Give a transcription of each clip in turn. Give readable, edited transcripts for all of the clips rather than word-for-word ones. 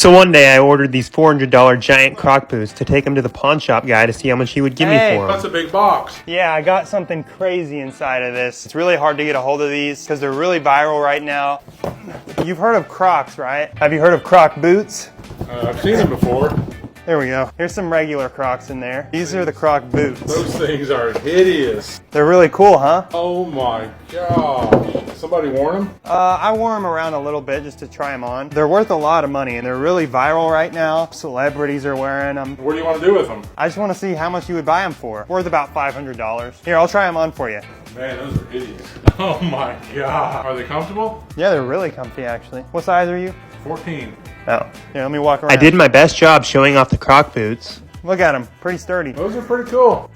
So one day I ordered these $400 giant crock boots to take them to the pawn shop guy to see how much he would give me for them. That's a big box. Yeah, I got something crazy inside of this. It's really hard to get a hold of these because they're really viral right now. You've heard of Crocs, right? Have you heard of Croc boots? I've seen them before. There we go. Here's some regular Crocs in there. These are the Croc boots. Those things are hideous. They're really cool, huh? Oh my gosh. Somebody worn them? I wore them around a little bit just to try them on. They're worth a lot of money and they're really viral right now. Celebrities are wearing them. What do you want to do with them? I just want to see how much you would buy them for. Worth about $500. Here, I'll try them on for you. Man, those are hideous. Oh my god. Are they comfortable? Yeah, they're really comfy actually. What size are you? 14. Oh, here, let me walk around. I did my best job showing off the Croc boots. Look at them, pretty sturdy. Those are pretty cool.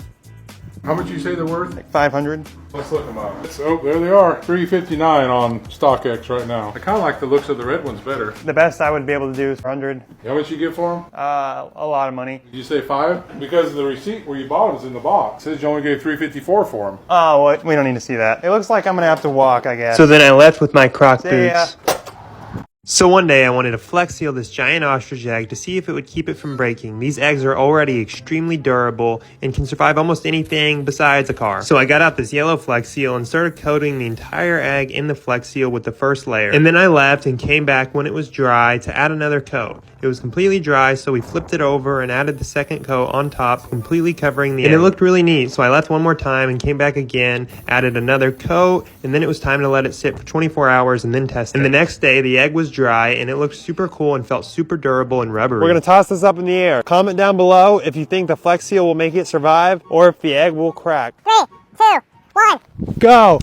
How much you say they're worth? Like 500. Let's look them up. Oh, there they are. $359 on StockX right now. I kind of like the looks of the red ones better. The best I would be able to do is 100. How much you get for them? A lot of money. Did you say 5? Because the receipt where you bought them is in the box. It says you only gave $354 for them. Oh, what? We don't need to see that. It looks like I'm gonna have to walk, I guess. So then I left with my Croc See ya. boots. So one day I wanted to flex seal this giant ostrich egg to see if it would keep it from breaking. These eggs are already extremely durable and can survive almost anything besides a car. So I got out this yellow flex seal and started coating the entire egg in the flex seal with the first layer. And then I left and came back when it was dry to add another coat. It was completely dry, so we flipped it over and added the second coat on top, completely covering the egg. And it looked really neat, so I left one more time and came back again, added another coat, and then it was time to let it sit for 24 hours and then test it. And the next day, the egg was dry, and it looked super cool and felt super durable and rubbery. We're gonna toss this up in the air. Comment down below if you think the Flex Seal will make it survive or if the egg will crack. 3, 2, 1. Go!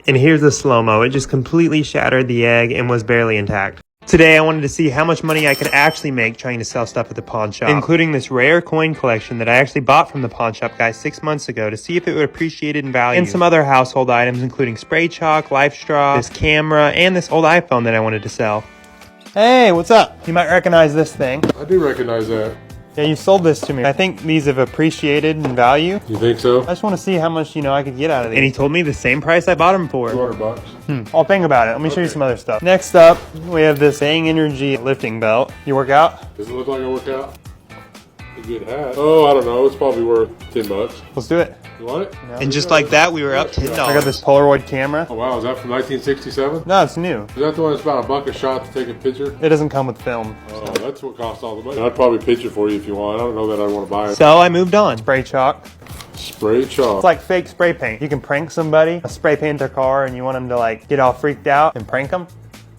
And here's the slow-mo. It just completely shattered the egg and was barely intact. Today I wanted to see how much money I could actually make trying to sell stuff at the pawn shop, including this rare coin collection that I actually bought from the pawn shop guy 6 months ago to see if it would appreciate in value, and some other household items including spray chalk, life straw, this camera, and this old iPhone that I wanted to sell. Hey, what's up? You might recognize this thing. I do recognize that. Yeah, you sold this to me. I think these have appreciated in value. You think so? I just want to see how much, I could get out of these. And he told me the same price I bought them for. $200. I'll think about it. Let me show you some other stuff. Next up, we have this Bang Energy lifting belt. You work out? Does it look like I work out? A good hat. Oh, I don't know. It's probably worth $10. Let's do it. You want it? And just like that, we were up $10. I got this Polaroid camera. Oh wow, is that from 1967? No, it's new. Is that the one that's about $1 a shot to take a picture? It doesn't come with film. Oh, that's what costs all the money. I'd probably pitch it for you if you want. I don't know that I'd want to buy it. So I moved on. Spray chalk. Spray chalk. It's like fake spray paint. You can prank somebody, spray paint their car, and you want them to get all freaked out and prank them.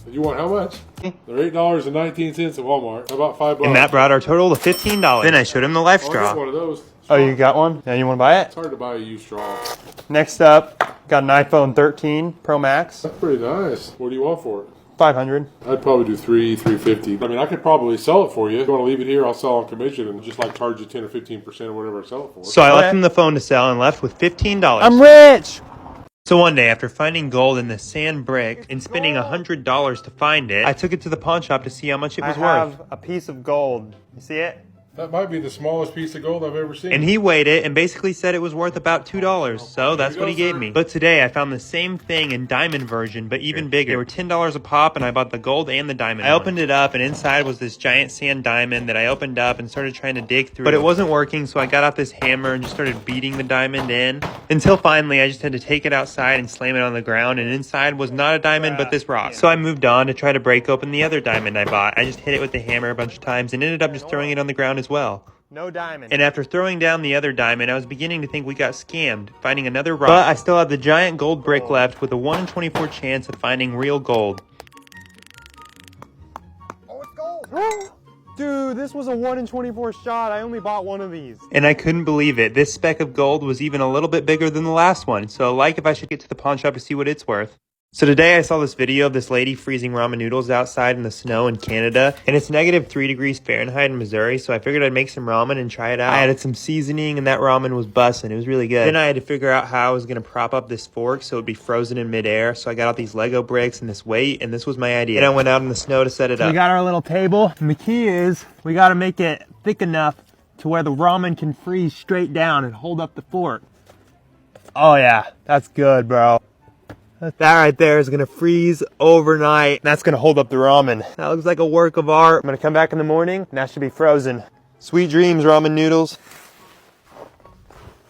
You want how much? They're $8.19 at Walmart. How about $5? And that brought our total to $15. Then I showed him the life Oh, I got straw. one of those. Oh, you got one? Yeah, you want to buy it? It's hard to buy a used straw. Next up, got an iPhone 13 Pro Max. That's pretty nice. What do you want for it? 500. I'd probably do $350. I mean, I could probably sell it for you. If you want to leave it here, I'll sell on commission and just charge you 10 or 15% or whatever I sell it for. So I Okay. left him the phone to sell and left with $15. I'm rich! So one day, after finding gold in the sand brick and spending $100 to find it, I took it to the pawn shop to see how much it was I worth. have a piece of gold. You see it? That might be the smallest piece of gold I've ever seen. And he weighed it and basically said it was worth about $2. So that's what he gave me. But today I found the same thing in diamond version, but even bigger. They were $10 a pop, and I bought the gold and the diamond. I opened it up, and inside was this giant sand diamond that I opened up and started trying to dig through. But it wasn't working, so I got out this hammer and just started beating the diamond in. Until finally I just had to take it outside and slam it on the ground, and inside was not a diamond, but this rock. So I moved on to try to break open the other diamond I bought. I just hit it with the hammer a bunch of times and ended up just throwing it on the ground as well. No diamond. And after throwing down the other diamond, I was beginning to think we got scammed, finding another rock. But I still had the giant gold brick left with a 1 in 24 chance of finding real gold. Oh, it's gold! Dude, this was a 1 in 24 shot. I only bought one of these. And I couldn't believe it. This speck of gold was even a little bit bigger than the last one. So if I should get to the pawn shop to see what it's worth. So today I saw this video of this lady freezing ramen noodles outside in the snow in Canada, and it's -3 degrees Fahrenheit in Missouri, so I figured I'd make some ramen and try it out. I added some seasoning, and that ramen was bussin'. It was really good. Then I had to figure out how I was going to prop up this fork so it would be frozen in midair, so I got out these Lego bricks and this weight, and this was my idea. And I went out in the snow to set it up. We got our little table, and the key is we got to make it thick enough to where the ramen can freeze straight down and hold up the fork. Oh yeah, that's good, bro. That right there is gonna freeze overnight. That's gonna hold up the ramen. That looks like a work of art. I'm gonna come back in the morning and that should be frozen. Sweet dreams, ramen noodles.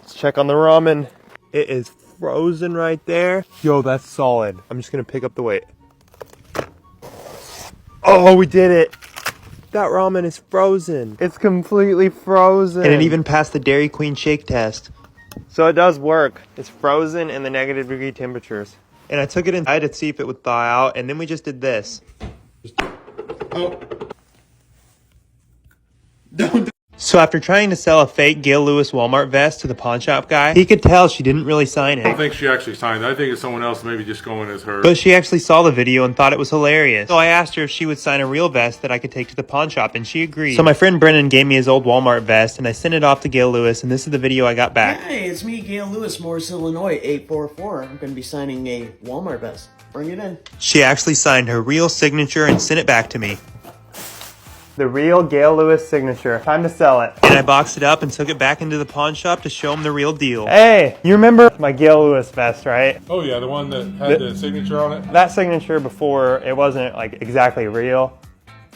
Let's check on the ramen. It is frozen right there. Yo, that's solid. I'm just gonna pick up the weight. Oh, we did it. That ramen is frozen. It's completely frozen. And it even passed the Dairy Queen shake test. So it does work. It's frozen in the negative degree temperatures. And I took it inside to see if it would thaw out, and then we just did this. Oh. So after trying to sell a fake Gail Lewis Walmart vest to the pawn shop guy, he could tell she didn't really sign I don't it. think she actually signed it. I think it's someone else maybe just going as her. But she actually saw the video and thought it was hilarious. So I asked her if she would sign a real vest that I could take to the pawn shop, and she agreed. So my friend Brennan gave me his old Walmart vest, and I sent it off to Gail Lewis, and this is the video I got back. Hey, it's me, Gail Lewis, Morris, Illinois, 844. I'm going to be signing a Walmart vest. Bring it in. She actually signed her real signature and sent it back to me. The real Gail Lewis signature. Time to sell it. And I boxed it up and took it back into the pawn shop to show him the real deal. Hey, you remember my Gail Lewis vest, right? Oh yeah, the one that had the signature on it. That signature before, it wasn't like exactly real.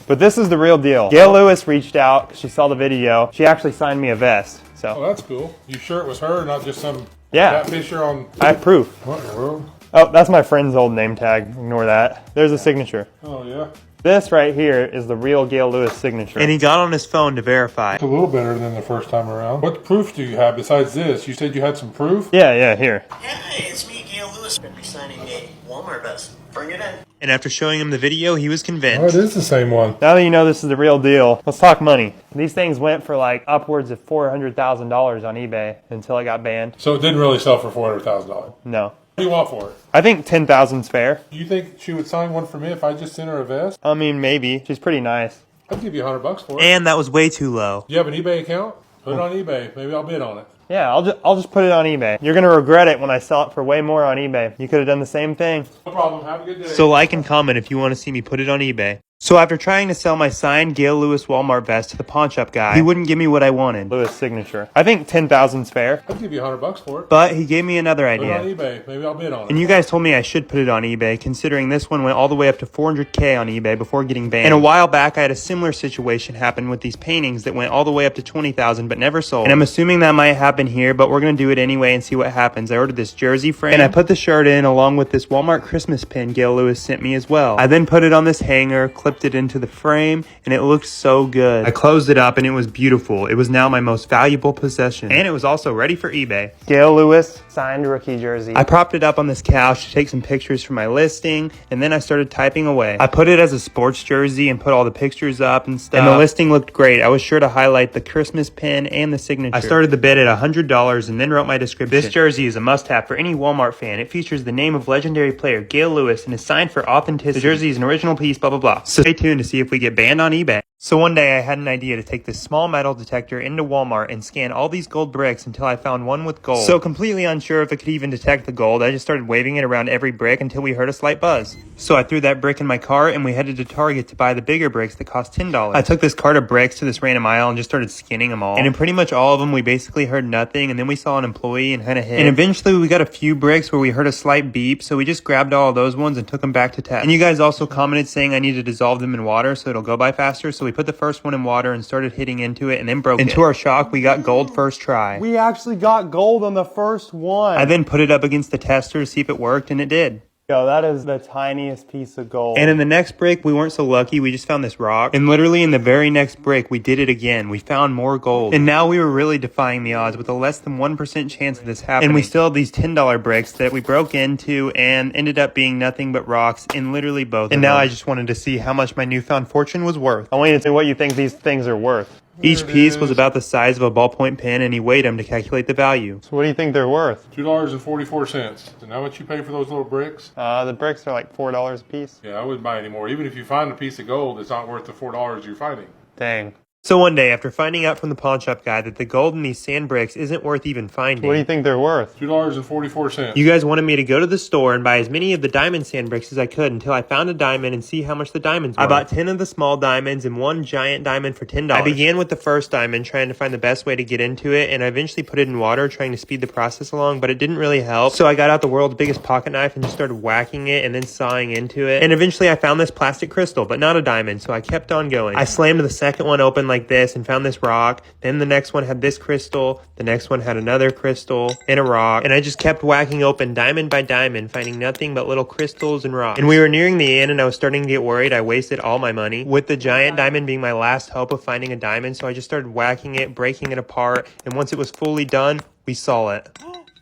But this is the real deal. Gail Lewis reached out, she saw the video. She actually signed me a vest. Oh, So, that's cool. You sure it was her, not just some yeah, catfisher on... I have proof. What in the world? Oh, that's my friend's old name tag. Ignore that. There's a signature. Oh yeah. This right here is the real Gail Lewis signature. And he got on his phone to verify. It's a little better than the first time around. What proof do you have besides this? You said you had some proof? Yeah, here. Hey, it's me, Gail Lewis. I'm going to be signing a Walmart vest. Bring it in. And after showing him the video, he was Oh, it convinced. is the same one. Now that you know this is the real deal, let's talk money. These things went for like upwards of $400,000 on eBay until it got banned. So it didn't really sell for $400,000. What No. do you want for it? I think 10,000's fair. You think she would sign one for me if I just sent her a vest? I mean, maybe. She's pretty nice. I'd give you $100 for it. And that was way too low. Do you have an eBay account? Put it on eBay. Maybe I'll bid on it. Yeah, I'll just put it on eBay. You're gonna regret it when I sell it for way more on eBay. You could have done the same thing. No problem. Have a good day. So like and comment if you want to see me put it on eBay. So after trying to sell my signed Gail Lewis Walmart vest to the pawn shop guy, he wouldn't give me what I wanted. Lewis signature. I think 10,000's fair. I'd give you $100 for it. But he gave me another Put it on idea. eBay. Maybe I'll bid on it. And you guys told me I should put it on eBay, considering this one went all the way up to 400K on eBay before getting banned. And a while back, I had a similar situation happen with these paintings that went all the way up to 20,000 but never sold. And I'm assuming that might happen here, but we're going to do it anyway and see what happens. I ordered this jersey frame, and I put the shirt in along with this Walmart Christmas pin Gail Lewis sent me as well. I then put it on this hanger, clipped it into the frame, and it looked so good. I closed it up, and it was beautiful. It was now my most valuable possession. And it was also ready for eBay. Gail Lewis signed rookie jersey. I propped it up on this couch to take some pictures for my listing, and then I started typing away. I put it as a sports jersey and put all the pictures up and stuff, and the listing looked great. I was sure to highlight the Christmas pin and the signature. I started the bid at $100 and then wrote my description. This jersey is a must-have for any Walmart fan. It features the name of legendary player Gail Lewis and is signed for authenticity. The jersey is an original piece, blah, blah, blah. So stay tuned to see if we get banned on eBay. So one day I had an idea to take this small metal detector into Walmart and scan all these gold bricks until I found one with gold. So completely unsure if it could even detect the gold, I just started waving it around every brick until we heard a slight buzz. So I threw that brick in my cart and we headed to Target to buy the bigger bricks that cost $10. I took this cart of bricks to this random aisle and just started scanning them all. And in pretty much all of them we basically heard nothing, and then we saw an employee and kind of hid. And eventually we got a few bricks where we heard a slight beep, so we just grabbed all of those ones and took them back to test. And you guys also commented saying I need to dissolve them in water so it'll go by faster, so we put the first one in water and started hitting into it and then broke it. And to our shock, we got gold first try. We actually got gold on the first one. I then put it up against the tester to see if it worked, and it did. Yo, that is the tiniest piece of gold. And in the next break, we weren't so lucky. We just found this rock. And literally in the very next break, we did it again. We found more gold. And now we were really defying the odds with a less than 1% chance of this happening. And we still have these $10 bricks that we broke into and ended up being nothing but rocks in literally both of them. And now I just wanted to see how much my newfound fortune was worth. I want you to say what you think these things are worth. Each piece was about the size of a ballpoint pen, and he weighed them to calculate the value. So what do you think they're worth? $2.44. Isn't that what you pay for those little bricks? The bricks are like $4 a piece. Yeah, I wouldn't buy any more. Even if you find a piece of gold, it's not worth the $4 you're finding. Dang. So one day, after finding out from the pawn shop guy that the gold in these sand bricks isn't worth even finding. What do you think they're worth? $2.44. You guys wanted me to go to the store and buy as many of the diamond sand bricks as I could until I found a diamond and see how much the diamonds were. I bought 10 of the small diamonds and one giant diamond for $10. I began with the first diamond, trying to find the best way to get into it, and I eventually put it in water, trying to speed the process along, but it didn't really help. So I got out the world's biggest pocket knife and just started whacking it and then sawing into it. And eventually I found this plastic crystal, but not a diamond, so I kept on going. I slammed the second one open like this and found this rock. Then the next one had this crystal. The next one had another crystal and a rock. And I just kept whacking open diamond by diamond, finding nothing but little crystals and rocks. And we were nearing the end and I was starting to get worried. I wasted all my money, with the giant diamond being my last hope of finding a diamond. So I just started whacking it, breaking it apart. And once it was fully done, we saw it.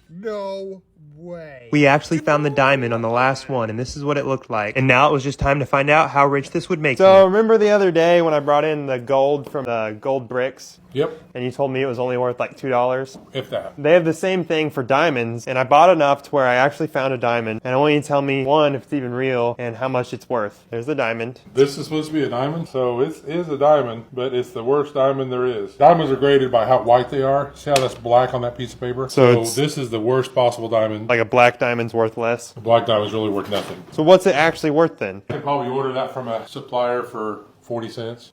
No way. We actually found the diamond on the last one, and this is what it looked like. And now it was just time to find out how rich this would make me. So remember the other day when I brought in the gold from the gold bricks? Yep, And you told me it was only worth like $2? if that. They have the same thing for diamonds, and I bought enough to where I actually found a diamond. And I want you to tell me, one, if it's even real, and how much it's worth. There's the diamond. This is supposed to be a diamond, so it is a diamond, but it's the worst diamond there is. Diamonds are graded by how white they are. See how that's black on that piece of paper? So So it's- this is the worst possible diamond. Like a black diamond's worth less. A black diamond's really worth nothing. So what's it actually worth then? I could probably order that from a supplier for 40 cents.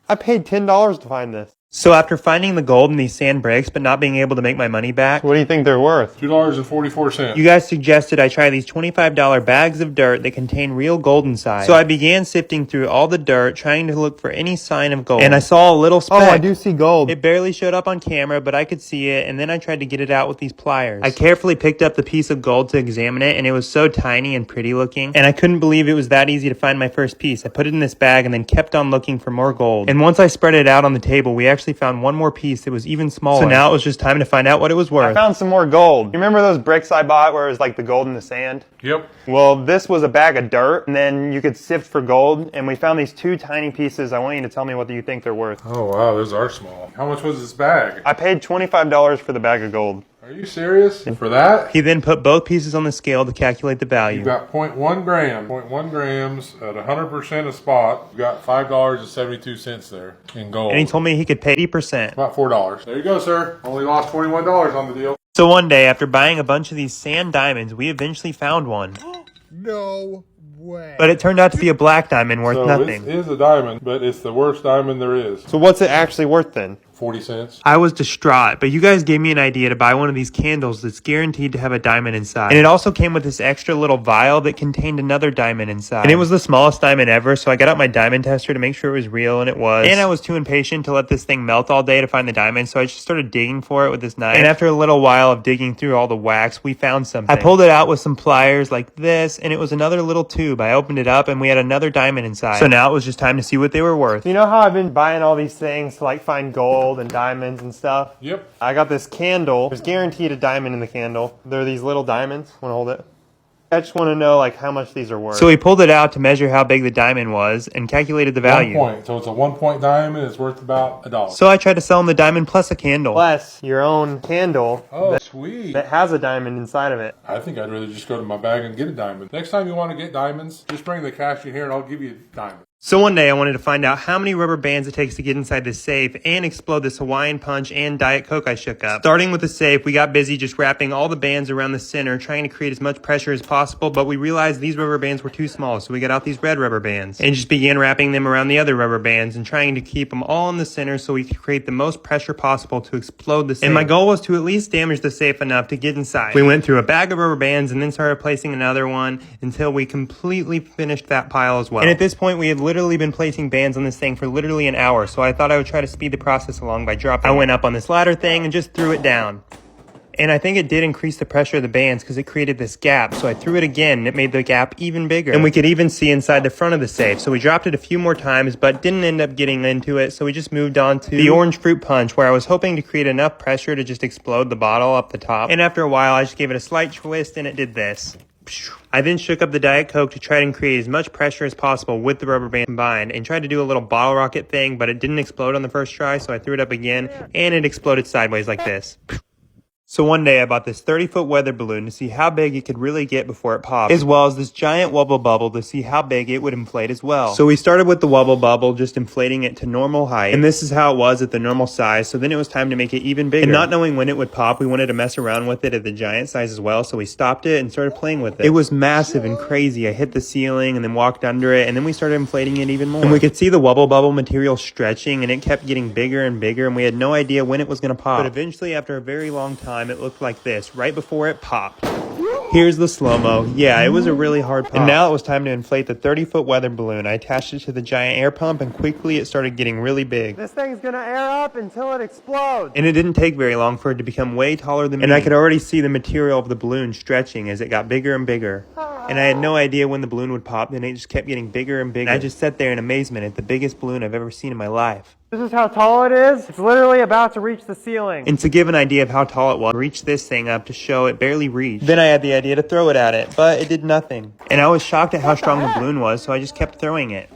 I paid $10 to find this. So after finding the gold in these sand bricks, but not being able to make my money back, What do you think they're worth? $2.44. you guys suggested I try these $25 bags of dirt that contain real gold inside. So I began sifting through all the dirt, trying to look for any sign of gold. And I saw a little speck. Oh, I do see gold. It barely showed up on camera, but I could see it, and then I tried to get it out with these pliers. I carefully picked up the piece of gold to examine it, and it was so tiny and pretty looking, and I couldn't believe it was that easy to find my first piece. I put it in this bag and then kept on looking for more gold. And once I spread it out on the table, we actually found one more piece that was even smaller. So now it was just time to find out what it was I worth. found some more gold. You remember those bricks I bought where it was like the gold in the sand? Yep. Well, this was a bag of dirt, and then you could sift for gold, and we found these two tiny pieces. I want you to tell me what you think they're worth. Oh, wow, those are small. How much was this bag? I paid $25 for the bag of gold. Are you serious? And for that, He then put both pieces on the scale to calculate the value. you got 0.1 gram. 0.1 grams at 100% of spot. You got $5.72 there in gold. And he told me he could pay 80%. About $4. There you go, sir. Only lost $21 on the deal. So one day, after buying a bunch of these sand diamonds, we eventually found one. No way. But it turned out to be a black diamond worth So nothing. it is a diamond, but it's the worst diamond there is. So what's it actually worth then? 40 cents. I was distraught, but you guys gave me an idea to buy one of these candles that's guaranteed to have a diamond inside. And it also came with this extra little vial that contained another diamond inside. And it was the smallest diamond ever, so I got out my diamond tester to make sure it was real, and it was. And I was too impatient to let this thing melt all day to find the diamond, so I just started digging for it with this knife. And after a little while of digging through all the wax, we found something. I pulled it out with some pliers like this, and it was another little tube. I opened it up, and we had another diamond inside. So now it was just time to see what they were worth. You know how I've been buying all these things to like find gold and diamonds and stuff? Yep. I got this candle. There's guaranteed a diamond in the candle. They're these little diamonds. Want to hold it? I just want to know like how much these are worth. So we pulled it out to measure how big the diamond was and calculated the value. 1 point. So it's a 1 point diamond. It's worth about $1. So I tried to sell him the diamond plus a candle. Plus your own candle Oh, sweet. that has a diamond inside of it. I think I'd rather just go to my bag and get a diamond. Next time you want to get diamonds, just bring the cash in here and I'll give you a diamond. So one day I wanted to find out how many rubber bands it takes to get inside this safe and explode this Hawaiian Punch and Diet Coke I shook up. Starting with the safe, we got busy just wrapping all the bands around the center, trying to create as much pressure as possible, but we realized these rubber bands were too small, so we got out these red rubber bands and just began wrapping them around the other rubber bands and trying to keep them all in the center so we could create the most pressure possible to explode the safe. And my goal was to at least damage the safe enough to get inside. We went through a bag of rubber bands and then started placing another one until we completely finished that pile as well. And at this point, we had literally been placing bands on this thing for literally an hour, so I thought I would try to speed the process along by dropping. I went up on this ladder thing and just threw it down. And I think it did increase the pressure of the bands because it created this gap. So I threw it again and it made the gap even bigger. And we could even see inside the front of the safe. So we dropped it a few more times, but didn't end up getting into it. So we just moved on to the orange fruit punch, where I was hoping to create enough pressure to just explode the bottle up the top. And after a while, I just gave it a slight twist and it did this. I then shook up the Diet Coke to try and create as much pressure as possible with the rubber band combined and tried to do a little bottle rocket thing, but it didn't explode on the first try, so I threw it up again and it exploded sideways like this. So one day I bought this 30-foot weather balloon to see how big it could really get before it popped, as well as this giant wubble bubble to see how big it would inflate as well. So we started with the wubble bubble, just inflating it to normal height, and this is how it was at the normal size, so then it was time to make it even bigger. And not knowing when it would pop, we wanted to mess around with it at the giant size as well, so we stopped it and started playing with it. It was massive and crazy. I hit the ceiling and then walked under it, and then we started inflating it even more. And we could see the wubble bubble material stretching, and it kept getting bigger and bigger, and we had no idea when it was going to pop. But eventually, after a very long time, it looked like this, right before it popped. Here's the slow-mo. Yeah, it was a really hard pop. And now it was time to inflate the 30-foot weather balloon. I attached it to the giant air pump, and quickly it started getting really big. This thing's gonna air up until it explodes. And it didn't take very long for it to become way taller than me. And I could already see the material of the balloon stretching as it got bigger and bigger. And I had no idea when the balloon would pop, and it just kept getting bigger and bigger. And I just sat there in amazement at the biggest balloon I've ever seen in my life. This is how tall it is. It's literally about to reach the ceiling. And to give an idea of how tall it was, I reached this thing up to show it barely reached. Then I had the idea to throw it at it, but it did nothing. And I was shocked at how strong the balloon was, so I just kept throwing it.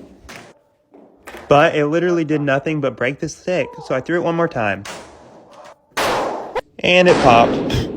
But it literally did nothing but break the stick, so I threw it one more time. And it popped.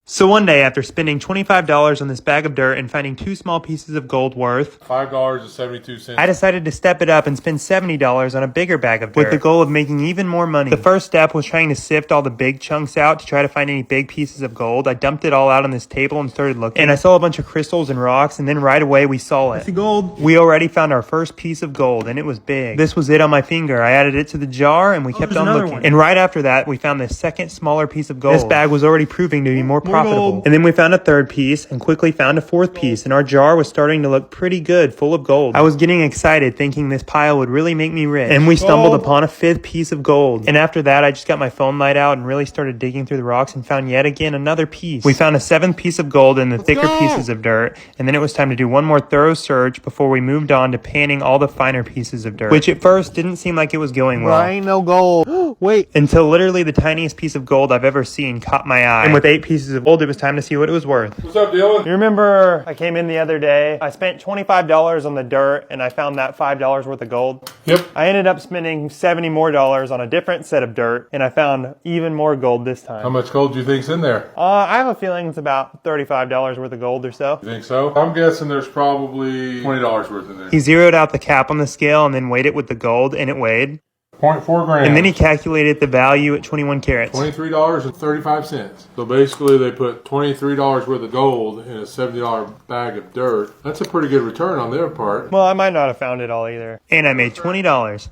So one day, after spending $25 on this bag of dirt and finding 2 small pieces of gold worth $5.72. I decided to step it up and spend $70 on a bigger bag of dirt, with the goal of making even more money. The first step was trying to sift all the big chunks out to try to find any big pieces of gold. I dumped it all out on this table and started looking, and I saw a bunch of crystals and rocks, and then right away we saw it. It's gold. We already found our first piece of gold, and it was big. This was it on my finger. I added it to the jar, and we kept on looking. And right after that, we found the second smaller piece of gold. This bag was already proving to be more profitable. And then we found a third piece and quickly found a fourth piece, and our jar was starting to look pretty good, full of gold. I was getting excited, thinking this pile would really make me rich. And we stumbled upon a 5th piece of gold. And after that, I just got my phone light out and really started digging through the rocks and found yet again another piece. We found a 7th piece of gold in the thicker pieces of dirt, and then it was time to do one more thorough search before we moved on to panning all the finer pieces of dirt, which at first didn't seem like it was going well. There ain't no gold. Wait. Until literally the tiniest piece of gold I've ever seen caught my eye. And with 8 pieces of gold, it was time to see what it was worth. What's up, Dylan? You remember I came in the other day, I spent $25 on the dirt, and I found that $5 worth of gold? Yep. I ended up spending $70 more on a different set of dirt, and I found even more gold this time. How much gold do you think's in there? I have a feeling it's about $35 worth of gold or so. You think so? I'm guessing there's probably $20 worth in there. He zeroed out the cap on the scale and then weighed it with the gold, and it weighed 0.4 grams. And then he calculated the value at 21 carats. $23.35. So basically they put $23 worth of gold in a $70 bag of dirt. That's a pretty good return on their part. Well, I might not have found it all either. And I made $20.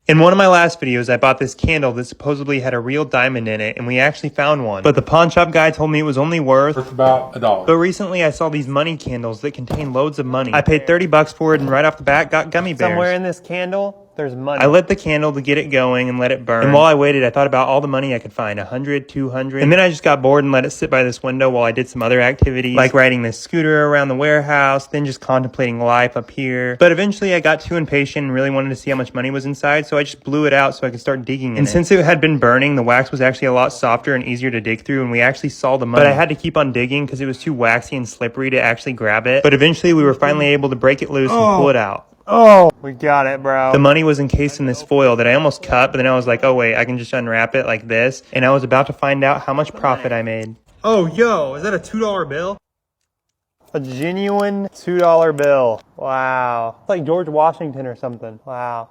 In one of my last videos, I bought this candle that supposedly had a real diamond in it, and we actually found one. But the pawn shop guy told me it was only worth about $1. But recently I saw these money candles that contain loads of money. I paid $30 for it, and right off the bat got gummy bears. Somewhere in this candle, there's money. I lit the candle to get it going and let it burn. And while I waited, I thought about all the money I could find, 100, 200. And then I just got bored and let it sit by this window while I did some other activities, like riding this scooter around the warehouse, then just contemplating life up here. But eventually I got too impatient and really wanted to see how much money was inside, so I just blew it out so I could start digging in it. And since it had been burning, the wax was actually a lot softer and easier to dig through, and we actually saw the money. But I had to keep on digging because it was too waxy and slippery to actually grab it. But eventually we were finally able to break it loose and pull it out. Oh, we got it, bro. The money was encased in this foil that I almost cut, but then I was like, oh wait, I can just unwrap it like this. And I was about to find out how much profit I made. Oh, yo, is that a $2 bill? A genuine $2 bill. Wow. It's like George Washington or something. Wow.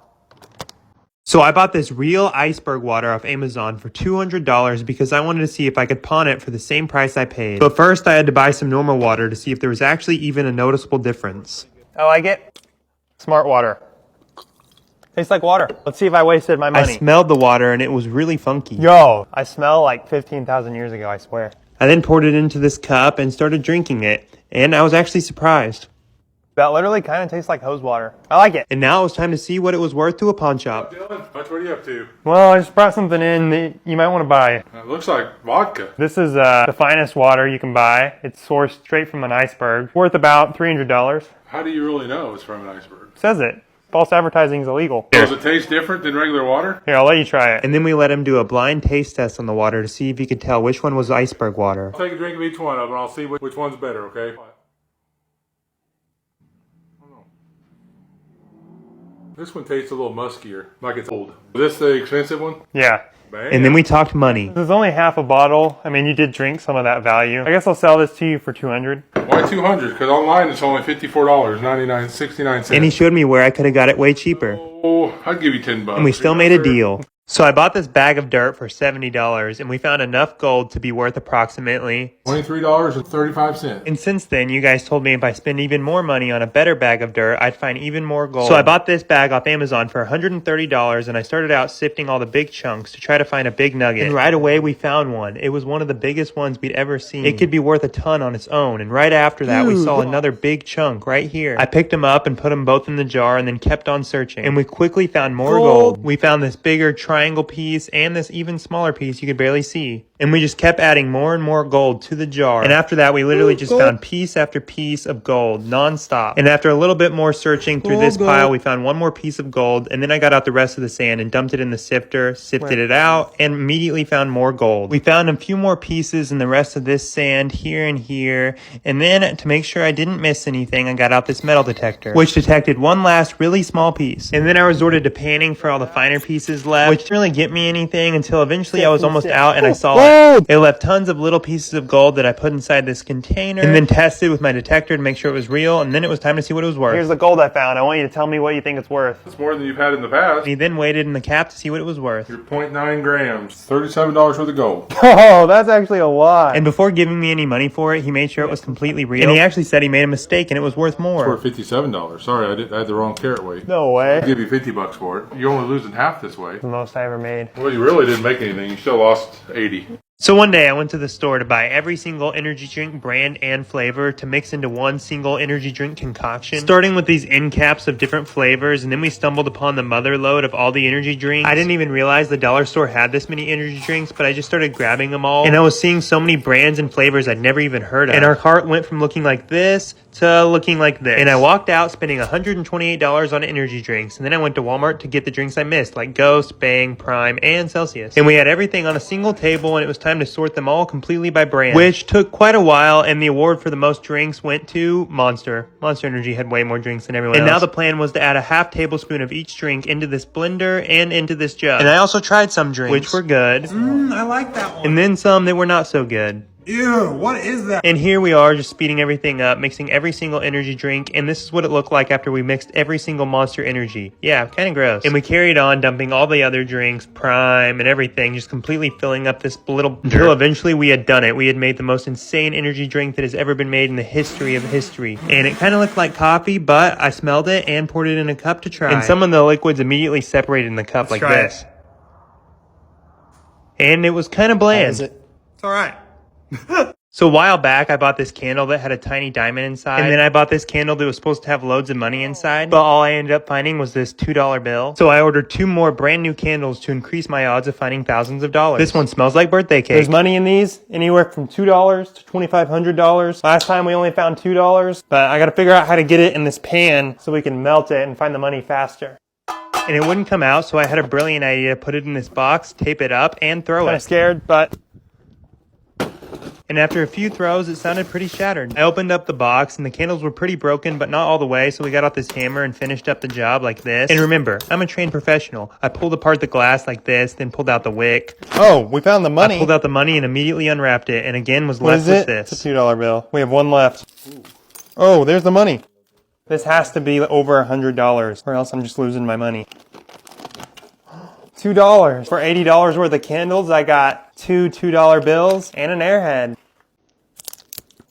So I bought this real iceberg water off Amazon for $200 because I wanted to see if I could pawn it for the same price I paid. But first I had to buy some normal water to see if there was actually even a noticeable difference. I like it. Smart water. Tastes like water. Let's see if I wasted my money. I smelled the water and it was really funky. Yo, I smell like 15,000 years ago, I swear. I then poured it into this cup and started drinking it, and I was actually surprised. That literally kind of tastes like hose water. I like it. And now it was time to see what it was worth to a pawn shop. Dylan, what are you up to? Well, I just brought something in that you might want to buy. It looks like vodka. This is the finest water you can buy. It's sourced straight from an iceberg. Worth about $300. How do you really know it's from an iceberg? Says it. False advertising is illegal. Does it taste different than regular water? Here, I'll let you try it. And then we let him do a blind taste test on the water to see if he could tell which one was iceberg water. I'll take a drink of each one of them and I'll see which one's better, okay? This one tastes a little muskier, like it's old. Is this the expensive one? Yeah. Bam. And then we talked money. This is only half a bottle. I mean, you did drink some of that value. I guess I'll sell this to you for $200. Why 200? Because online it's only $54.69. And he showed me where I could have got it way cheaper. Oh, I'd give you $10. And we still made a deal. So I bought this bag of dirt for $70, and we found enough gold to be worth approximately $23.35. And since then, you guys told me if I spend even more money on a better bag of dirt, I'd find even more gold. So I bought this bag off Amazon for $130, and I started out sifting all the big chunks to try to find a big nugget. And right away, we found one. It was one of the biggest ones we'd ever seen. It could be worth a ton on its own. And right after that, we saw another big chunk right here. I picked them up and put them both in the jar and then kept on searching. And we quickly found more gold. We found this bigger triangle piece and this even smaller piece you could barely see. And we just kept adding more and more gold to the jar. And after that, we literally just found piece after piece of gold nonstop. And after a little bit more searching through this pile, we found one more piece of gold. And then I got out the rest of the sand and dumped it in the sifter, sifted it out, and immediately found more gold. We found a few more pieces in the rest of this sand here and here. And then to make sure I didn't miss anything, I got out this metal detector, which detected one last really small piece. And then I resorted to panning for all the finer pieces left, which didn't really get me anything until eventually I was almost out and I saw it. It left tons of little pieces of gold that I put inside this container and then tested with my detector to make sure it was real, and then it was time to see what it was worth. Here's the gold I found. I want you to tell me what you think it's worth. It's more than you've had in the past. He then waited in the cap to see what it was worth. You're 0.9 grams. $37 worth of gold. Oh, that's actually a lot. And before giving me any money for it, he made sure it was completely real. And he actually said he made a mistake and it was worth more. It's worth $57. Sorry, I had the wrong carat weight. No way. I'll give you $50 for it. You're only losing half this way. The most I ever made. Well, you really didn't make anything. You still lost 80. So one day I went to the store to buy every single energy drink brand and flavor to mix into one single energy drink concoction, starting with these end caps of different flavors, and then we stumbled upon the mother load of all the energy drinks. I didn't even realize the dollar store had this many energy drinks, but I just started grabbing them all, and I was seeing so many brands and flavors I'd never even heard of. And our cart went from looking like this to looking like this. And I walked out spending $128 on energy drinks, and then I went to Walmart to get the drinks I missed, like Ghost, Bang, Prime, and Celsius. And we had everything on a single table, and it was time to sort them all completely by brand, which took quite a while, and the award for the most drinks went to Monster. Monster Energy had way more drinks than everyone else. And now the plan was to add a half tablespoon of each drink into this blender and into this jug. And I also tried some drinks, which were good. I like that one. And then some that were not so good. Ew, what is that? And here we are just speeding everything up, mixing every single energy drink, and this is what it looked like after we mixed every single Monster Energy. Yeah, kind of gross. And we carried on, dumping all the other drinks, Prime, and everything, just completely filling up this little... Until eventually we had done it. We had made the most insane energy drink that has ever been made in the history of history. And it kind of looked like coffee, but I smelled it and poured it in a cup to try. And some of the liquids immediately separated in the cup like this. And it was kind of bland. It's all right. So a while back, I bought this candle that had a tiny diamond inside. And then I bought this candle that was supposed to have loads of money inside. But all I ended up finding was this $2 bill. So I ordered 2 more brand new candles to increase my odds of finding thousands of dollars. This one smells like birthday cake. There's money in these, anywhere from $2 to $2,500. Last time we only found $2, but I gotta figure out how to get it in this pan so we can melt it and find the money faster. And it wouldn't come out, so I had a brilliant idea to put it in this box, tape it up, and throw Kinda it. scared, but... And after a few throws, it sounded pretty shattered. I opened up the box, and the candles were pretty broken, but not all the way, so we got out this hammer and finished up the job like this. And remember, I'm a trained professional. I pulled apart the glass like this, then pulled out the wick. Oh, we found the money. I pulled out the money and immediately unwrapped it, and again was What left is with it? this. It's a $2 bill. We have one left. Oh, there's the money. This has to be over $100, or else I'm just losing my money. $2. For $80 worth of candles, I got 2 $2 bills and an airhead.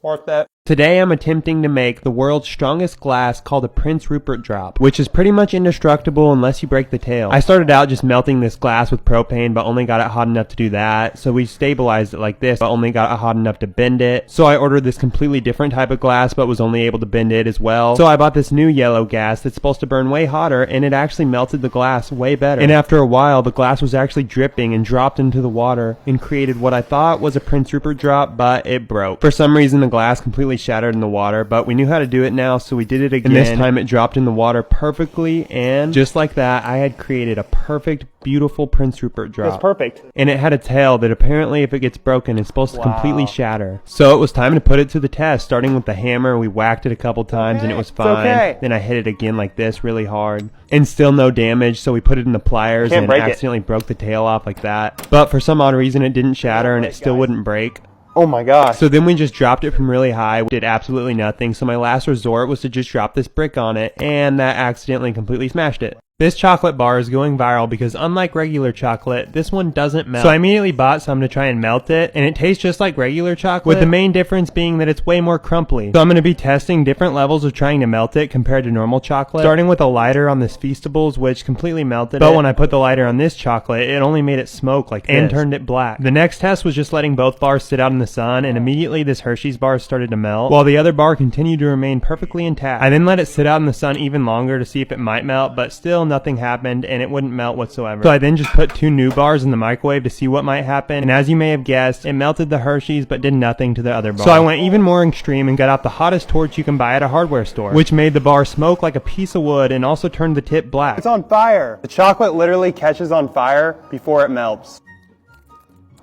Worth that. Today I'm attempting to make the world's strongest glass called a Prince Rupert drop, which is pretty much indestructible unless you break the tail. I started out just melting this glass with propane, but only got it hot enough to do that. So we stabilized it like this, but only got it hot enough to bend it. So I ordered this completely different type of glass, but was only able to bend it as well. So I bought this new yellow gas that's supposed to burn way hotter, and it actually melted the glass way better. And after a while, the glass was actually dripping and dropped into the water and created what I thought was a Prince Rupert drop, but it broke. For some reason, the glass completely completely shattered in the water, but we knew how to do it now, so we did it again. And this time it dropped in the water perfectly, and just like that, I had created a perfect, beautiful Prince Rupert drop. It's perfect. And it had a tail that apparently, if it gets broken, is supposed to completely shatter. So it was time to put it to the test. Starting with the hammer, we whacked it a couple times and it was fine. Then I hit it again like this really hard, and still no damage, so we put it in the pliers and accidentally broke the tail off like that. But for some odd reason, it didn't shatter and it still wouldn't break. Oh my gosh. So then we just dropped it from really high. We did absolutely nothing. So my last resort was to just drop this brick on it, and that accidentally completely smashed it. This chocolate bar is going viral because unlike regular chocolate, this one doesn't melt. So I immediately bought some to try and melt it, and it tastes just like regular chocolate, with the main difference being that it's way more crumply. So I'm going to be testing different levels of trying to melt it compared to normal chocolate, starting with a lighter on this Feastables, which completely melted it. But when I put the lighter on this chocolate, it only made it smoke like this and turned it black. The next test was just letting both bars sit out in the sun, and immediately this Hershey's bar started to melt, while the other bar continued to remain perfectly intact. I then let it sit out in the sun even longer to see if it might melt, but still nothing happened and it wouldn't melt whatsoever. So I then just put 2 new bars in the microwave to see what might happen, and as you may have guessed, it melted the Hershey's but did nothing to the other bar. So I went even more extreme and got out the hottest torch you can buy at a hardware store, which made the bar smoke like a piece of wood and also turned the tip black. It's on fire. The chocolate literally catches on fire before it melts.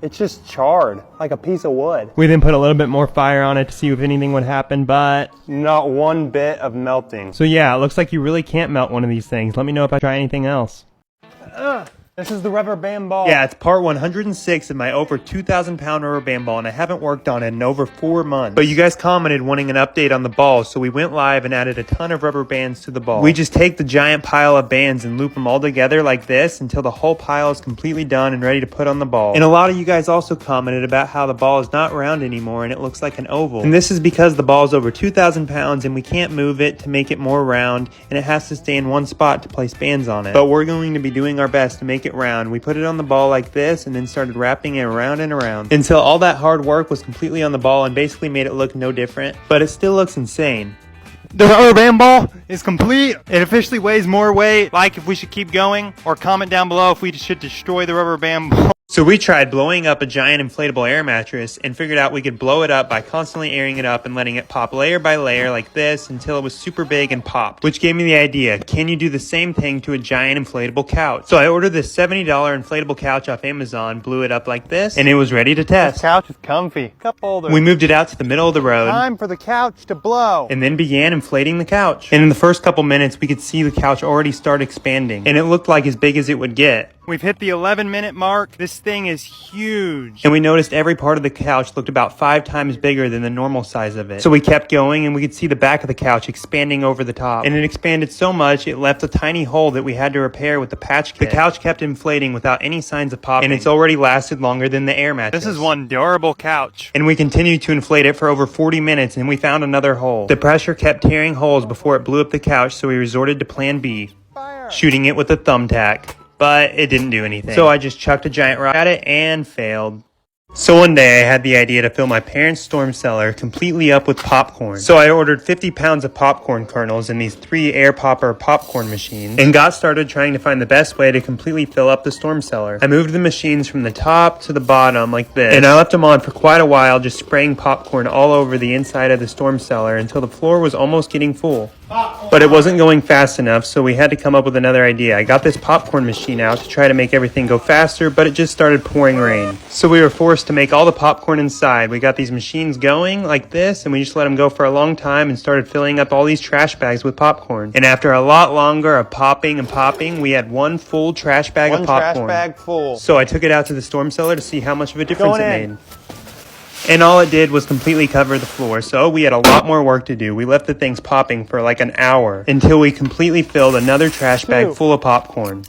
It's just charred like a piece of wood. We then put a little bit more fire on it to see if anything would happen, but not one bit of melting. So yeah, it looks like you really can't melt one of these things. Let me know if I try anything else. This is the rubber band ball. Yeah, it's part 106 of my over 2,000 pound rubber band ball, and I haven't worked on it in over 4 months. But you guys commented wanting an update on the ball, so we went live and added a ton of rubber bands to the ball. We just take the giant pile of bands and loop them all together like this until the whole pile is completely done and ready to put on the ball. And a lot of you guys also commented about how the ball is not round anymore and it looks like an oval. And this is because the ball is over 2,000 pounds and we can't move it to make it more round, and it has to stay in one spot to place bands on it. But we're going to be doing our best to make it round. We put it on the ball like this and then started wrapping it around and around until all that hard work was completely on the ball and basically made it look no different, but it still looks insane. The rubber band ball is complete. It officially weighs more weight. Like if we should keep going, or comment down below if we should destroy the rubber band ball. So we tried blowing up a giant inflatable air mattress and figured out we could blow it up by constantly airing it up and letting it pop layer by layer like this until it was super big and popped, which gave me the idea, can you do the same thing to a giant inflatable couch? So I ordered this $70 inflatable couch off Amazon, blew it up like this, and it was ready to test. This couch is comfy. Cup holder. We moved it out to the middle of the road. Time for the couch to blow. And then began inflating the couch. And in the first couple minutes, we could see the couch already start expanding, and it looked like as big as it would get. We've hit the 11-minute mark. This thing is huge. And we noticed every part of the couch looked about 5 times bigger than the normal size of it. So we kept going and we could see the back of the couch expanding over the top. And it expanded so much, it left a tiny hole that we had to repair with the patch kit. The couch kept inflating without any signs of popping. And it's already lasted longer than the air mattress. This is one durable couch. And we continued to inflate it for over 40 minutes and we found another hole. The pressure kept tearing holes before it blew up the couch, so we resorted to plan B. Shooting it with a thumbtack. But it didn't do anything. So I just chucked a giant rock at it and failed. So one day I had the idea to fill my parents' storm cellar completely up with popcorn. So I ordered 50 pounds of popcorn kernels in these 3 air popper popcorn machines and got started trying to find the best way to completely fill up the storm cellar. I moved the machines from the top to the bottom like this, and I left them on for quite a while, just spraying popcorn all over the inside of the storm cellar until the floor was almost getting full. But it wasn't going fast enough, so we had to come up with another idea. I got this popcorn machine out to try to make everything go faster, but it just started pouring rain. So we were forced to make all the popcorn inside. We got these machines going like this, and we just let them go for a long time and started filling up all these trash bags with popcorn. And after a lot longer of popping and popping, we had one full trash bag of popcorn. One trash bag full. So I took it out to the storm cellar to see how much of a difference it made. And all it did was completely cover the floor, so we had a lot more work to do. We left the things popping for like an hour until we completely filled another trash bag full of popcorn.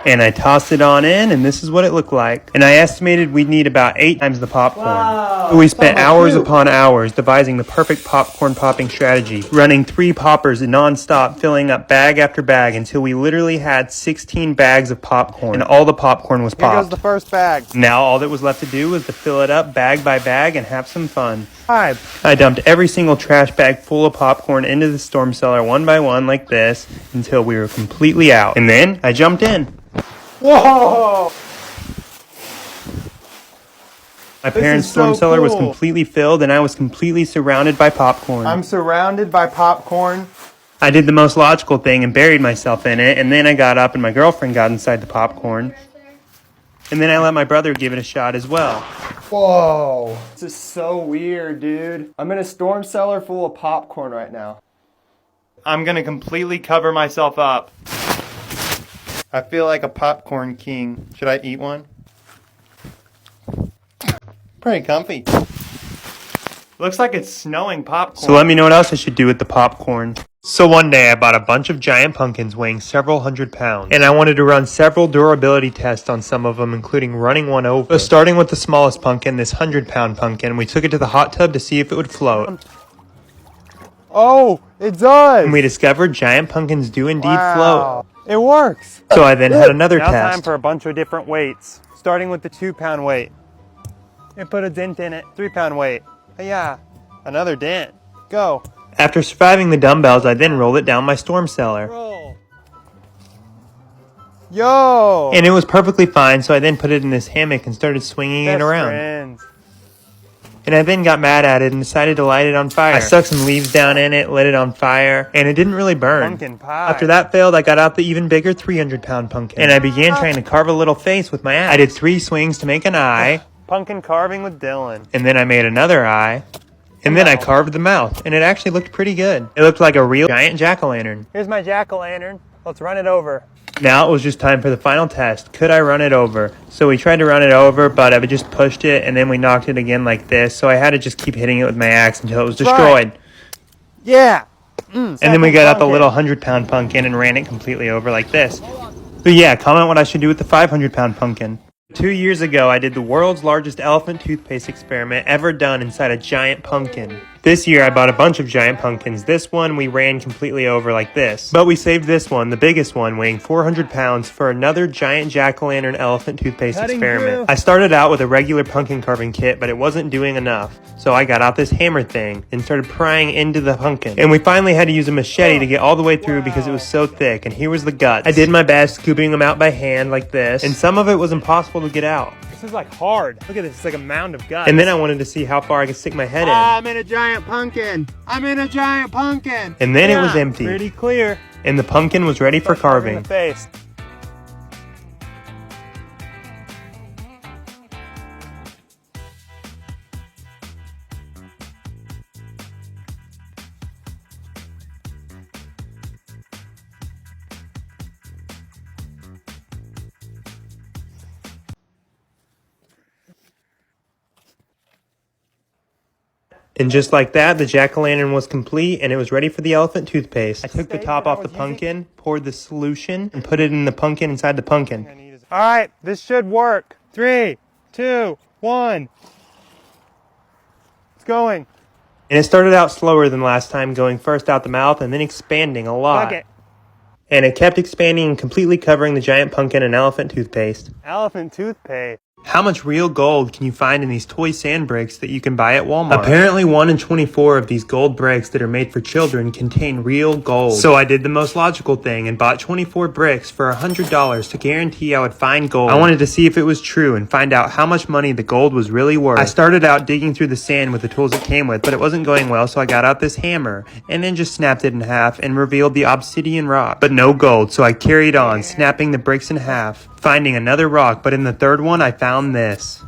And I tossed it on in, and this is what it looked like. And I estimated we'd need about 8 times the popcorn. Wow, we spent hours upon hours devising the perfect popcorn popping strategy, running 3 poppers non-stop, filling up bag after bag until we literally had 16 bags of popcorn, and all the popcorn was popped. Here goes the first bag. Now all that was left to do was to fill it up bag by bag and have some fun. I dumped every single trash bag full of popcorn into the storm cellar one by one like this until we were completely out. And then I jumped in. Whoa! My parents' storm cellar was completely filled and I was completely surrounded by popcorn. I'm surrounded by popcorn. I did the most logical thing and buried myself in it, and then I got up and my girlfriend got inside the popcorn. And then I let my brother give it a shot as well. Whoa. This is so weird, dude. I'm in a storm cellar full of popcorn right now. I'm gonna completely cover myself up. I feel like a popcorn king. Should I eat one? Pretty comfy. Looks like it's snowing popcorn. So let me know what else I should do with the popcorn. So one day I bought a bunch of giant pumpkins weighing several hundred pounds, and I wanted to run several durability tests on some of them, including running one over. So starting with the smallest pumpkin, this 100-pound pumpkin, we took it to the hot tub to see if it would float. Oh, it does. And we discovered giant pumpkins do indeed float. It works. So I then had another Now test. time for a bunch of different weights, starting with the 2-pound weight. And put a dent in it. 3-pound weight. Yeah, another dent. Go. After surviving the dumbbells, I then rolled it down my storm cellar. Roll. Yo. And it was perfectly fine, so I then put it in this hammock and started swinging it around. Friends. And I then got mad at it and decided to light it on fire. I stuck some leaves down in it, lit it on fire, and it didn't really burn. Pumpkin pie. After that failed, I got out the even bigger 300-pound pumpkin. And I began trying to carve a little face with my axe. I did 3 swings to make an eye. Pumpkin carving with Dylan. And then I made another eye. And then I carved the mouth, and it actually looked pretty good. It looked like a real giant jack-o'-lantern. Here's my jack-o'-lantern. Let's run it over. Now it was just time for the final test. Could I run it over? So we tried to run it over, but I just pushed it, and then we knocked it again like this. So I had to just keep hitting it with my axe until it was destroyed. Yeah. And then we got out the little 100-pound pumpkin and ran it completely over like this. So yeah, comment what I should do with the 500-pound pumpkin. 2 years ago, I did the world's largest elephant toothpaste experiment ever done inside a giant pumpkin. This year, I bought a bunch of giant pumpkins. This one we ran completely over like this. But we saved this one, the biggest one, weighing 400 pounds, for another giant jack-o'-lantern elephant toothpaste experiment. I started out with a regular pumpkin carving kit, but it wasn't doing enough. So I got out this hammer thing and started prying into the pumpkin. And we finally had to use a machete to get all the way through because it was so thick. And here was the guts. I did my best, scooping them out by hand like this. And some of it was impossible to get out. This is like hard. Look at this. It's like a mound of guts. And then I wanted to see how far I could stick my head in. I'm in a giant pumpkin. I'm in a giant pumpkin. And then it was empty. Pretty clear. And the pumpkin was ready for In carving. the face. And just like that, the jack-o'-lantern was complete and it was ready for the elephant toothpaste. I took the top off the pumpkin, poured the solution, and put it in the pumpkin inside the pumpkin. All right, this should work. 3, 2, 1. It's going. And it started out slower than last time, going first out the mouth and then expanding a lot. Look it. And it kept expanding and completely covering the giant pumpkin and elephant toothpaste. Elephant toothpaste. How much real gold can you find in these toy sand bricks that you can buy at Walmart? Apparently 1 in 24 of these gold bricks that are made for children contain real gold. So I did the most logical thing and bought 24 bricks for $100 to guarantee I would find gold. I wanted to see if it was true and find out how much money the gold was really worth. I started out digging through the sand with the tools it came with, but it wasn't going well, so I got out this hammer and then just snapped it in half and revealed the obsidian rock. But no gold, so I carried on, snapping the bricks in half, finding another rock, but in the third one I found this.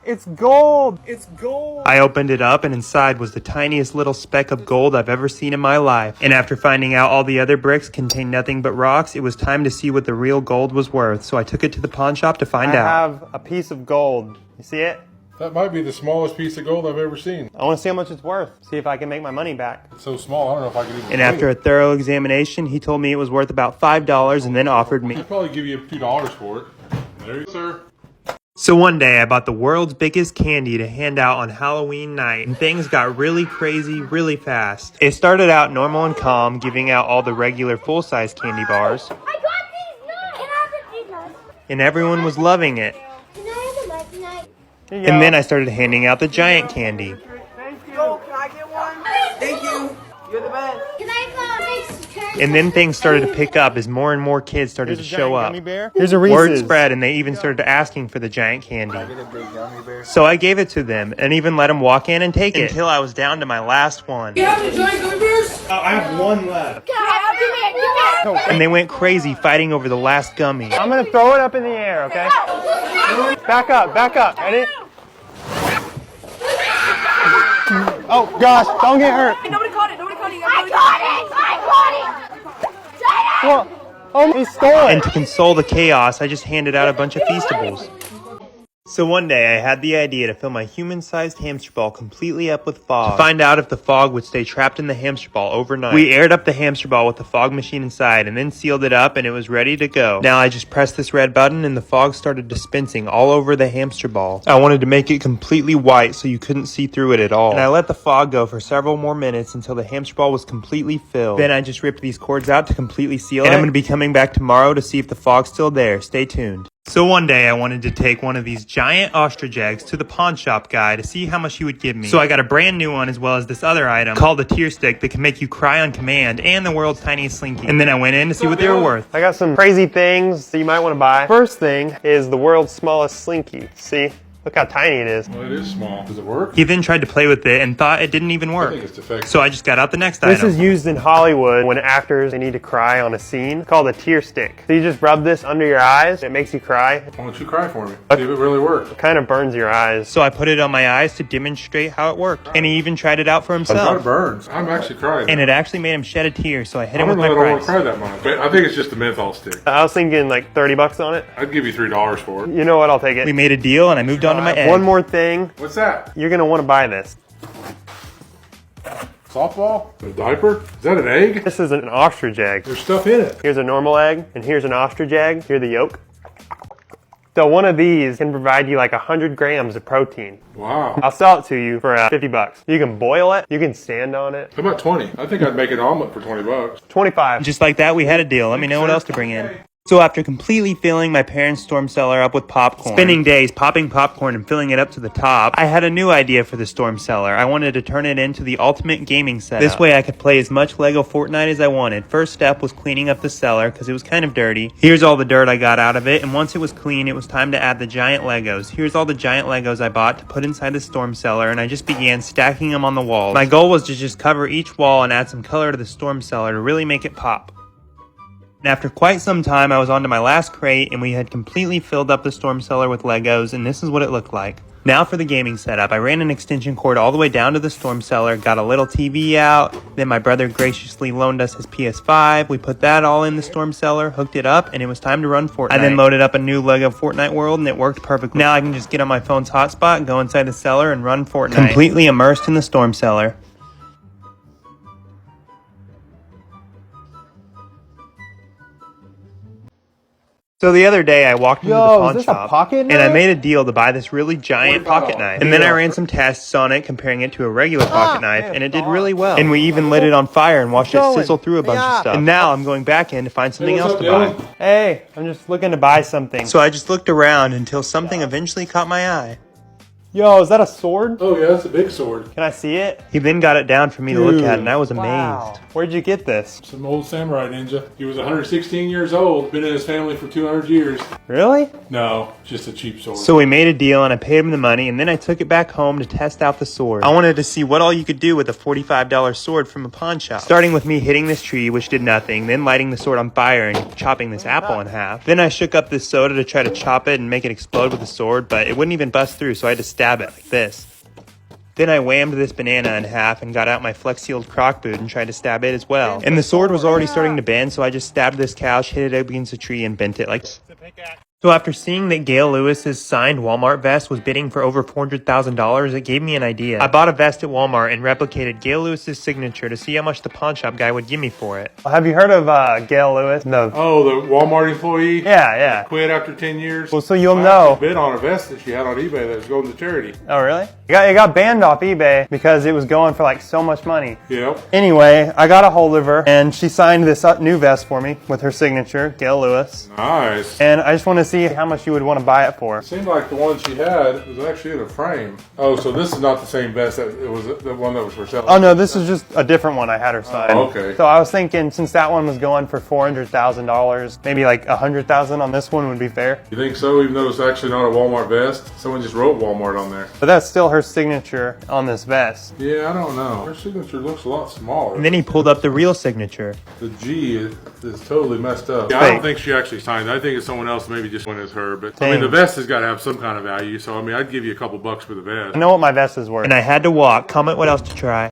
It's gold. It's gold. I opened it up and inside was the tiniest little speck of gold I've ever seen in my life. And after finding out all the other bricks contained nothing but rocks, it was time to see what the real gold was worth. So I took it to the pawn shop to find out. I have a piece of gold. You see it? That might be the smallest piece of gold I've ever seen. I want to see how much it's worth. See if I can make my money back. It's so small, I don't know if I could even. And after a thorough examination, he told me it was worth about $5 and then offered me. I'd probably give you $2 for it. There you go, sir. So one day I bought the world's biggest candy to hand out on Halloween night, and things got really crazy really fast. It started out normal and calm, giving out all the regular full-size candy bars. I got these nuts! Can I have these nuts? And everyone was loving it. Can I have a nut tonight? Here you go. And then I started handing out the giant candy. Yo, can I get one? Thank you. You're the best. Can I have a nice turn? And then things started to pick up as more and more kids started to show up. Here's a Word Reese's. spread, and they even started asking for the giant candy. So I gave it to them, and even let them walk in and take it. Until I was down to my last one. I have one left. And they went crazy fighting over the last gummy. I'm gonna throw it up in the air, okay? Back up, back up. Ready? Oh gosh, don't get hurt. Nobody caught it. Nobody caught it. I caught it! Well, oh, he stole And it. to console the chaos, I just handed out a bunch of Feastables. So one day I had the idea to fill my human-sized hamster ball completely up with fog to find out if the fog would stay trapped in the hamster ball overnight. We aired up the hamster ball with the fog machine inside and then sealed it up and it was ready to go. Now I just pressed this red button and the fog started dispensing all over the hamster ball. I wanted to make it completely white so you couldn't see through it at all. And I let the fog go for several more minutes until the hamster ball was completely filled. Then I just ripped these cords out to completely seal it. And I'm going to be coming back tomorrow to see if the fog's still there. Stay tuned. So one day I wanted to take one of these giant ostrich eggs to the pawn shop guy to see how much he would give me. So I got a brand new one as well as this other item called a tear stick that can make you cry on command and the world's tiniest slinky. And then I went in to see what they were worth. I got some crazy things that you might want to buy. First thing is the world's smallest slinky. See? Look how tiny it is. Well, it is small. Does it work? He then tried to play with it and thought it didn't even I work. think it's defective. So I just got out the next This item. is used in Hollywood when actors they need to cry on a scene. It's called a tear stick. So you just rub this under your eyes. It makes you cry. Why don't you cry for me? See if it really works. It kind of burns your eyes. So I put it on my eyes to demonstrate how it worked. And he even tried it out for I thought himself. it burns. I'm actually crying. And it actually made him shed a tear, so I hit I him don't with know my that I want to price. cry that much. But I think it's just a menthol stick. I was thinking like 30 bucks on it. I'd give you $3 for it. You know what? I'll take it. We made a deal and I moved on to my egg. One more thing. What's that? You're going to want to buy this. Softball? A diaper? Is that an egg? This is an ostrich egg. There's stuff in it. Here's a normal egg, and here's an ostrich egg. Here's the yolk. So one of these can provide you like 100 grams of protein. Wow. I'll sell it to you for 50 bucks. You can boil it. You can stand on it. How about 20? I think I'd make an omelet for 20 bucks. 25. Just like that, we had a deal. Let me know what else to bring in. So after completely filling my parents' storm cellar up with popcorn, spending days popping popcorn and filling it up to the top, I had a new idea for the storm cellar. I wanted to turn it into the ultimate gaming setup. This way I could play as much Lego Fortnite as I wanted. First step was cleaning up the cellar because it was kind of dirty. Here's all the dirt I got out of it, and once it was clean, it was time to add the giant Legos. Here's all the giant Legos I bought to put inside the storm cellar, and I just began stacking them on the walls. My goal was to just cover each wall and add some color to the storm cellar to really make it pop. And after quite some time, I was on to my last crate, and we had completely filled up the storm cellar with Legos, and this is what it looked like. Now for the gaming setup. I ran an extension cord all the way down to the storm cellar, got a little TV out, then my brother graciously loaned us his PS5. We put that all in the storm cellar, hooked it up, and it was time to run Fortnite. I then loaded up a new Lego Fortnite world, and it worked perfectly. Now I can just get on my phone's hotspot, go inside the cellar, and run Fortnite. Completely immersed in the storm cellar. So the other day I walked into the pawn shop and I made a deal to buy this really giant pocket knife. And then I ran some tests on it comparing it to a regular pocket knife and it did really well. And we even lit it on fire and watched it sizzle through a bunch of stuff. And now I'm going back in to find something else to buy. Hey, I'm just looking to buy something. So I just looked around until something eventually caught my eye. Yo, is that a sword? Oh yeah, that's a big sword. Can I see it? He then got it down for me to look at and I was amazed. Where'd you get this? Some old samurai ninja. He was 116 years old, been in his family for 200 years. Really? No, just a cheap sword. So we made a deal and I paid him the money and then I took it back home to test out the sword. I wanted to see what all you could do with a $45 sword from a pawn shop. Starting with me hitting this tree, which did nothing, then lighting the sword on fire and chopping this apple in half. Then I shook up this soda to try to chop it and make it explode with the sword, but it wouldn't even bust through, so I had to stab it like this. Then I whammed this banana in half and got out my flex-sealed crock boot and tried to stab it as well. And the sword was already starting to bend, so I just stabbed this couch, hit it against a tree, and bent it like... So after seeing that Gail Lewis's signed Walmart vest was bidding for over $400,000, it gave me an idea. I bought a vest at Walmart and replicated Gail Lewis's signature to see how much the pawn shop guy would give me for it. Have you heard of Gail Lewis? No. Oh, the Walmart employee? Yeah. Quit after 10 years? Well, so you'll I know. actually bid on a vest that she had on eBay that was going to charity. Oh, really? It got banned off eBay because it was going for like so much money. Yep. Anyway, I got a hold of her and she signed this new vest for me with her signature, Gail Lewis. Nice. And I just want to see how much you would want to buy it for. It seemed like the one she had was actually in a frame. Oh, so this is not the same vest that it was the one that was for sale. Oh no, this is just a different one I had her sign. Oh, okay. So I was thinking since that one was going for $400,000, maybe like $100,000 on this one would be fair. You think so? Even though it's actually not a Walmart vest, someone just wrote Walmart on there. But that's still her signature on this vest. Yeah, I don't know. Her signature looks a lot smaller. And then he pulled up the real signature. The G is totally messed up. Yeah, I don't think she actually signed it. I think it's someone else, maybe just went as her. But I mean, the vest has got to have some kind of value. So I mean, I'd give you a couple bucks for the vest. I know what my vest is worth. And I had to walk. Comment what else to try.